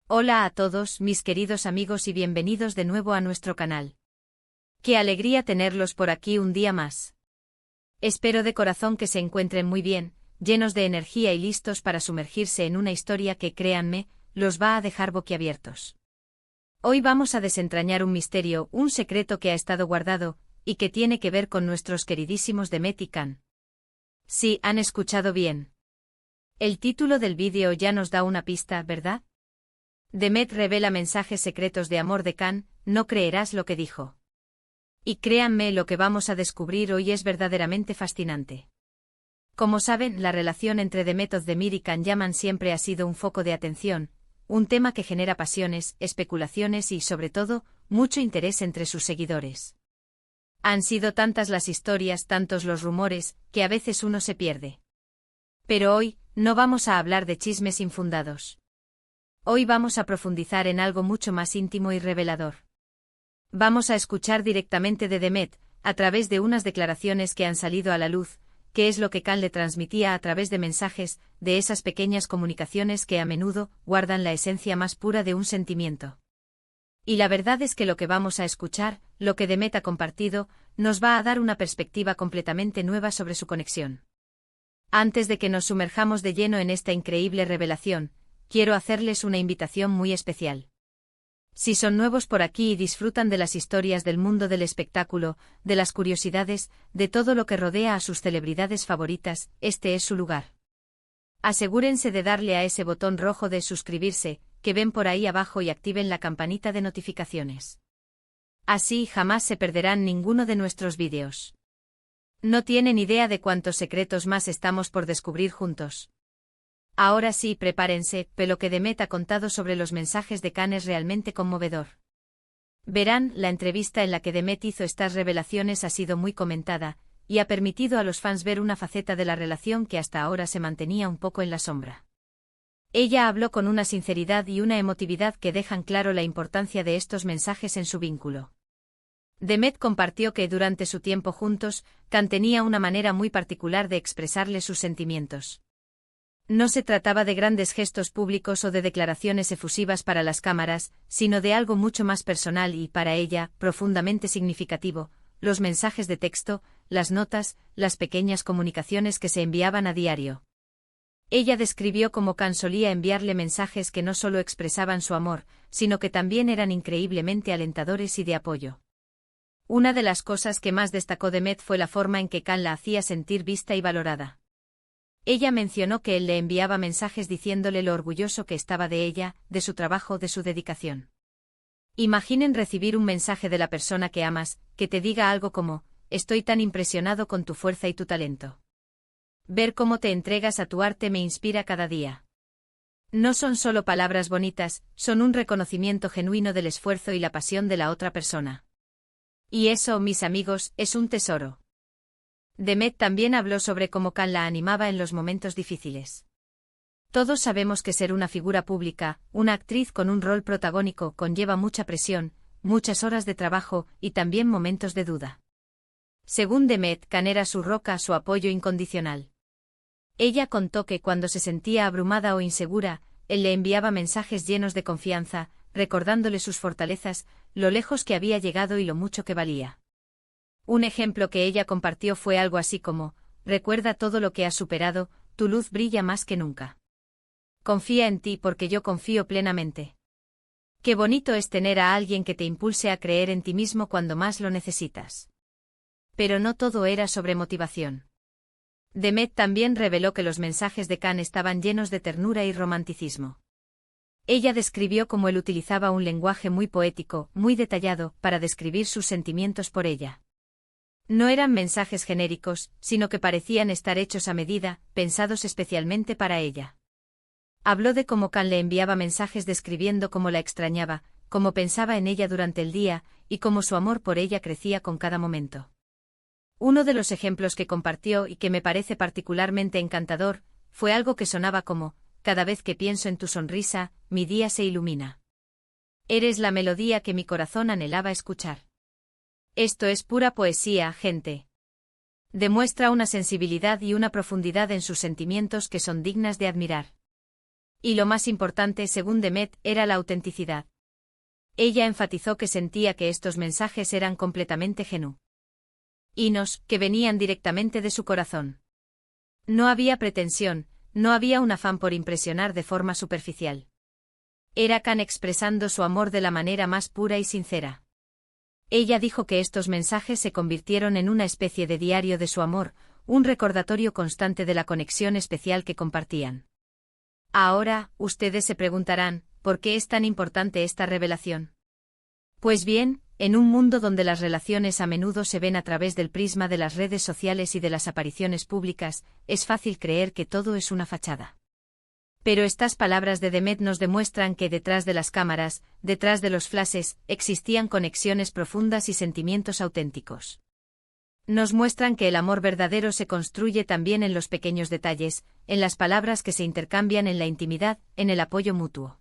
Hola a todos, mis queridos amigos, y bienvenidos de nuevo a nuestro canal. Qué alegría tenerlos por aquí un día más. Espero de corazón que se encuentren muy bien, llenos de energía y listos para sumergirse en una historia que, créanme, los va a dejar boquiabiertos. Hoy vamos a desentrañar un misterio, un secreto que ha estado guardado, y que tiene que ver con nuestros queridísimos Demet y Can. Sí, han escuchado bien. El título del vídeo ya nos da una pista, ¿verdad? Demet revela mensajes secretos de amor de Can, no creerás lo que dijo. Y créanme, lo que vamos a descubrir hoy es verdaderamente fascinante. Como saben, la relación entre Demet Özdemir y Can Yaman siempre ha sido un foco de atención, un tema que genera pasiones, especulaciones y, sobre todo, mucho interés entre sus seguidores. Han sido tantas las historias, tantos los rumores, que a veces uno se pierde. Pero hoy, no vamos a hablar de chismes infundados. Hoy vamos a profundizar en algo mucho más íntimo y revelador. Vamos a escuchar directamente de Demet, a través de unas declaraciones que han salido a la luz, qué es lo que Can le transmitía a través de mensajes, de esas pequeñas comunicaciones que a menudo guardan la esencia más pura de un sentimiento. Y la verdad es que lo que vamos a escuchar, lo que Demet ha compartido, nos va a dar una perspectiva completamente nueva sobre su conexión. Antes de que nos sumerjamos de lleno en esta increíble revelación, quiero hacerles una invitación muy especial. Si son nuevos por aquí y disfrutan de las historias del mundo del espectáculo, de las curiosidades, de todo lo que rodea a sus celebridades favoritas, este es su lugar. Asegúrense de darle a ese botón rojo de suscribirse, que ven por ahí abajo, y activen la campanita de notificaciones. Así jamás se perderán ninguno de nuestros vídeos. No tienen idea de cuántos secretos más estamos por descubrir juntos. Ahora sí, prepárense, lo que Demet ha contado sobre los mensajes de Can es realmente conmovedor. Verán, la entrevista en la que Demet hizo estas revelaciones ha sido muy comentada, y ha permitido a los fans ver una faceta de la relación que hasta ahora se mantenía un poco en la sombra. Ella habló con una sinceridad y una emotividad que dejan claro la importancia de estos mensajes en su vínculo. Demet compartió que durante su tiempo juntos, Can tenía una manera muy particular de expresarle sus sentimientos. No se trataba de grandes gestos públicos o de declaraciones efusivas para las cámaras, sino de algo mucho más personal y, para ella, profundamente significativo: los mensajes de texto, las notas, las pequeñas comunicaciones que se enviaban a diario. Ella describió cómo Can solía enviarle mensajes que no solo expresaban su amor, sino que también eran increíblemente alentadores y de apoyo. Una de las cosas que más destacó Demet fue la forma en que Can la hacía sentir vista y valorada. Ella mencionó que él le enviaba mensajes diciéndole lo orgulloso que estaba de ella, de su trabajo, de su dedicación. Imaginen recibir un mensaje de la persona que amas, que te diga algo como: estoy tan impresionado con tu fuerza y tu talento. Ver cómo te entregas a tu arte me inspira cada día. No son solo palabras bonitas, son un reconocimiento genuino del esfuerzo y la pasión de la otra persona. Y eso, mis amigos, es un tesoro. Demet también habló sobre cómo Can la animaba en los momentos difíciles. Todos sabemos que ser una figura pública, una actriz con un rol protagónico, conlleva mucha presión, muchas horas de trabajo y también momentos de duda. Según Demet, Can era su roca, su apoyo incondicional. Ella contó que cuando se sentía abrumada o insegura, él le enviaba mensajes llenos de confianza, recordándole sus fortalezas, lo lejos que había llegado y lo mucho que valía. Un ejemplo que ella compartió fue algo así como: recuerda todo lo que has superado, tu luz brilla más que nunca. Confía en ti porque yo confío plenamente. Qué bonito es tener a alguien que te impulse a creer en ti mismo cuando más lo necesitas. Pero no todo era sobre motivación. Demet también reveló que los mensajes de Can estaban llenos de ternura y romanticismo. Ella describió cómo él utilizaba un lenguaje muy poético, muy detallado, para describir sus sentimientos por ella. No eran mensajes genéricos, sino que parecían estar hechos a medida, pensados especialmente para ella. Habló de cómo Can le enviaba mensajes describiendo cómo la extrañaba, cómo pensaba en ella durante el día, y cómo su amor por ella crecía con cada momento. Uno de los ejemplos que compartió y que me parece particularmente encantador, fue algo que sonaba como: cada vez que pienso en tu sonrisa, mi día se ilumina. Eres la melodía que mi corazón anhelaba escuchar. Esto es pura poesía, gente. Demuestra una sensibilidad y una profundidad en sus sentimientos que son dignas de admirar. Y lo más importante, según Demet, era la autenticidad. Ella enfatizó que sentía que estos mensajes eran completamente genuinos, que venían directamente de su corazón. No había pretensión, no había un afán por impresionar de forma superficial. Era Khan expresando su amor de la manera más pura y sincera. Ella dijo que estos mensajes se convirtieron en una especie de diario de su amor, un recordatorio constante de la conexión especial que compartían. Ahora, ustedes se preguntarán, ¿por qué es tan importante esta revelación? Pues bien, en un mundo donde las relaciones a menudo se ven a través del prisma de las redes sociales y de las apariciones públicas, es fácil creer que todo es una fachada. Pero estas palabras de Demet nos demuestran que detrás de las cámaras, detrás de los flashes, existían conexiones profundas y sentimientos auténticos. Nos muestran que el amor verdadero se construye también en los pequeños detalles, en las palabras que se intercambian en la intimidad, en el apoyo mutuo.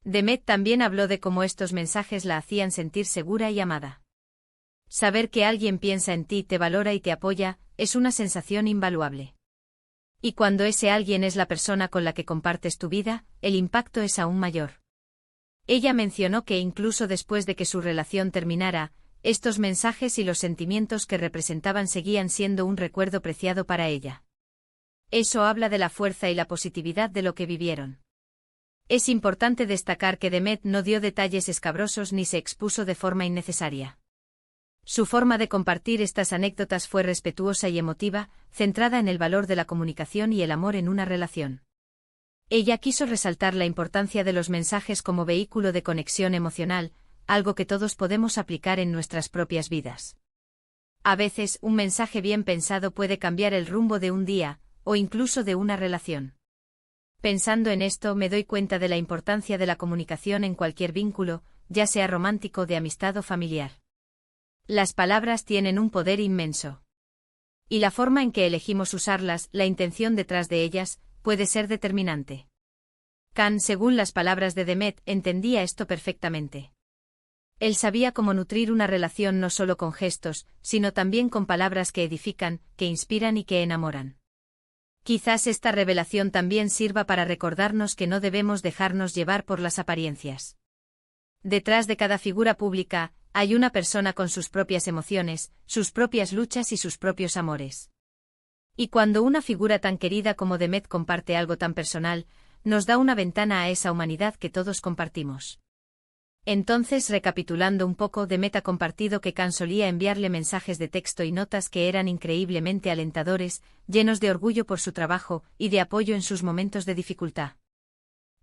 Demet también habló de cómo estos mensajes la hacían sentir segura y amada. Saber que alguien piensa en ti, te valora y te apoya, es una sensación invaluable. Y cuando ese alguien es la persona con la que compartes tu vida, el impacto es aún mayor. Ella mencionó que incluso después de que su relación terminara, estos mensajes y los sentimientos que representaban seguían siendo un recuerdo preciado para ella. Eso habla de la fuerza y la positividad de lo que vivieron. Es importante destacar que Demet no dio detalles escabrosos ni se expuso de forma innecesaria. Su forma de compartir estas anécdotas fue respetuosa y emotiva, centrada en el valor de la comunicación y el amor en una relación. Ella quiso resaltar la importancia de los mensajes como vehículo de conexión emocional, algo que todos podemos aplicar en nuestras propias vidas. A veces, un mensaje bien pensado puede cambiar el rumbo de un día, o incluso de una relación. Pensando en esto, me doy cuenta de la importancia de la comunicación en cualquier vínculo, ya sea romántico, de amistad o familiar. Las palabras tienen un poder inmenso. Y la forma en que elegimos usarlas, la intención detrás de ellas, puede ser determinante. Khan, según las palabras de Demet, entendía esto perfectamente. Él sabía cómo nutrir una relación no solo con gestos, sino también con palabras que edifican, que inspiran y que enamoran. Quizás esta revelación también sirva para recordarnos que no debemos dejarnos llevar por las apariencias. Detrás de cada figura pública, hay una persona con sus propias emociones, sus propias luchas y sus propios amores. Y cuando una figura tan querida como Demet comparte algo tan personal, nos da una ventana a esa humanidad que todos compartimos. Entonces, recapitulando un poco, Demet ha compartido que Khan solía enviarle mensajes de texto y notas que eran increíblemente alentadores, llenos de orgullo por su trabajo y de apoyo en sus momentos de dificultad.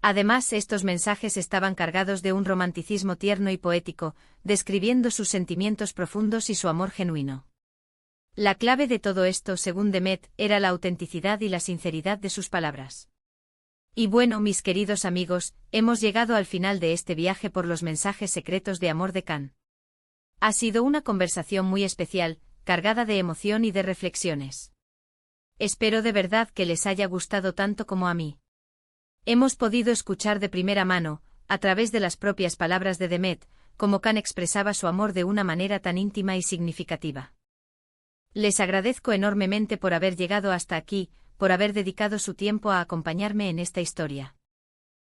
Además, estos mensajes estaban cargados de un romanticismo tierno y poético, describiendo sus sentimientos profundos y su amor genuino. La clave de todo esto, según Demet, era la autenticidad y la sinceridad de sus palabras. Y bueno, mis queridos amigos, hemos llegado al final de este viaje por los mensajes secretos de amor de Khan. Ha sido una conversación muy especial, cargada de emoción y de reflexiones. Espero de verdad que les haya gustado tanto como a mí. Hemos podido escuchar de primera mano, a través de las propias palabras de Demet, cómo Khan expresaba su amor de una manera tan íntima y significativa. Les agradezco enormemente por haber llegado hasta aquí, por haber dedicado su tiempo a acompañarme en esta historia.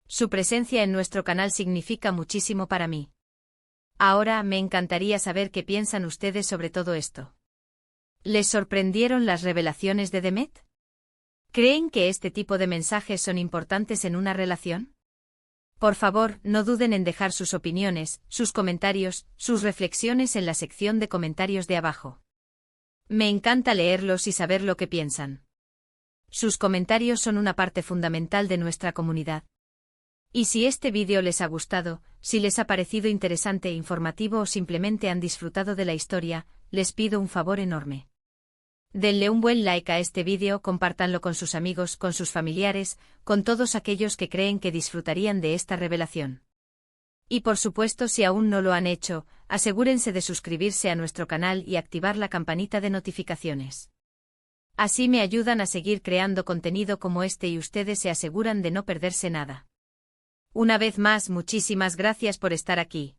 Su presencia en nuestro canal significa muchísimo para mí. Ahora me encantaría saber qué piensan ustedes sobre todo esto. ¿Les sorprendieron las revelaciones de Demet? ¿Creen que este tipo de mensajes son importantes en una relación? Por favor, no duden en dejar sus opiniones, sus comentarios, sus reflexiones en la sección de comentarios de abajo. Me encanta leerlos y saber lo que piensan. Sus comentarios son una parte fundamental de nuestra comunidad. Y si este vídeo les ha gustado, si les ha parecido interesante e informativo o simplemente han disfrutado de la historia, les pido un favor enorme. Denle un buen like a este vídeo, compártanlo con sus amigos, con sus familiares, con todos aquellos que creen que disfrutarían de esta revelación. Y por supuesto, si aún no lo han hecho, asegúrense de suscribirse a nuestro canal y activar la campanita de notificaciones. Así me ayudan a seguir creando contenido como este y ustedes se aseguran de no perderse nada. Una vez más, muchísimas gracias por estar aquí.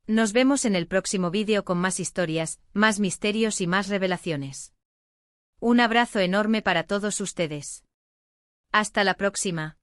Nos vemos en el próximo vídeo con más historias, más misterios y más revelaciones. Un abrazo enorme para todos ustedes. Hasta la próxima.